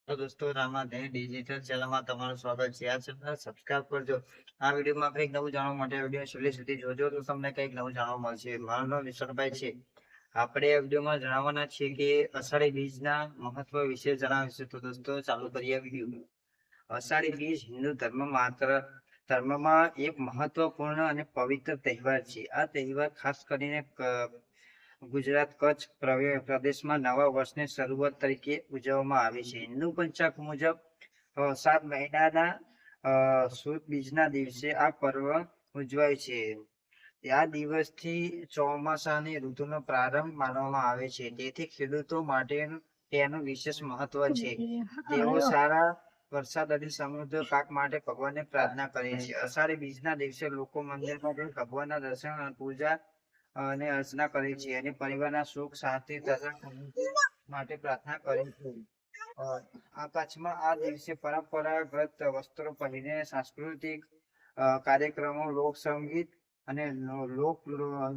તો દોસ્તો રામાધે ડિજિટલ ચેનલમાં તમારું સ્વાગત છે. આ ચેનલ સબસ્ક્રાઇબ કરજો. આ વિડીયોમાં કંઈક નવું જાણવા માટે વિડીયો છેલ્લે સુધી જોજો તો તમને કંઈક નવું જાણવા મળશે. મારું નામ વિશાલભાઈ છે. આપણે આ વિડીયોમાં જણાવવાના છીએ કે અષાઢી બીજના મહત્વ વિશે જણાવીશું. તો દોસ્તો ચાલુ કરીએ વિડીયો. અષાઢી બીજ હિન્દુ ધર્મમાં એક મહત્વપૂર્ણ અને પવિત્ર તહેવાર છે. આ તહેવાર ખાસ કરીને ગુજરાત કચ્છ પ્રદેશમાં નવા વર્ષની શરૂઆત તરીકે ઉજવવામાં આવે છે. હિન્દુ પંચાંગ મુજબ 7 મહિનાના સુદ બીજના દિવસે આ પર્વ ઉજવાય છે. આ દિવસથી ચોમાસાની ઋતુનો પ્રારંભ માનવામાં આવે છે. તેથી ખેડૂતો માટે તેનું વિશેષ મહત્વ છે. તેઓ સારા વરસાદ અને સમૃદ્ધ પાક માટે ભગવાનને પ્રાર્થના કરે છે. અષાઢી બીજના દિવસે લોકો મંદિરમાં જઈ ભગવાનના દર્શન અને પૂજા અને અર્ચના કરે છે અને પરિવારના સુખ શાંતિ તથા માટે પ્રાર્થના કરે છે. આ કચ્છમાં આ દિવસે પરંપરાગત વસ્ત્રો પહેરીને સાંસ્કૃતિક કાર્યક્રમો, લોક સંગીત અને લોક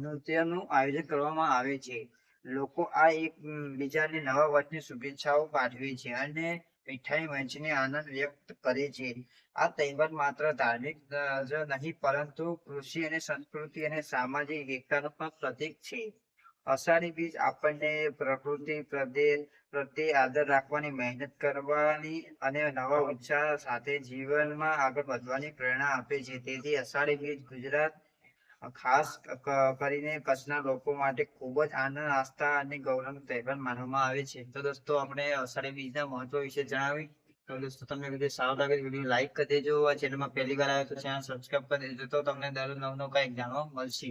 નૃત્યનું આયોજન કરવામાં આવે છે. લોકો આ એક બીજાને નવા વર્ષની શુભેચ્છાઓ પાઠવે છે અને મીઠાઈ વહેંચીને આનંદ વ્યક્ત કરે છે. આ તહેવાર માત્ર ધાર્મિક જ નહીં પરંતુ કૃષિ અને સંસ્કૃતિ અને સામાજિક એકતાનું પણ પ્રતીક છે. અષાઢી બીજ આપણને પ્રકૃતિ પ્રત્યે આદર રાખવાની, મહેનત કરવાની અને નવા ઉત્સાહ સાથે જીવનમાં આગળ વધવાની પ્રેરણા આપે છે. તેથી અષાઢી બીજ ગુજરાત ખાસ કરીને કચ્છના લોકો માટે ખૂબ જ આનંદ, આસ્થા અને ગૌરવનો તહેવાર માનવામાં આવે છે. તો દોસ્તો આપણે અષાઢી બીજના મહત્વ વિશે જણાવી. તો દોસ્તો તમને વિડીયો સારો લાગે તો વિડીયો લાઈક કરી દેજો. આ ચેનલમાં પહેલી વાર આવે તો ચેનલ સબસ્ક્રાઇબ કરી દેજો તો તમને દરરોજ નવું કંઈક જાણવા મળશે.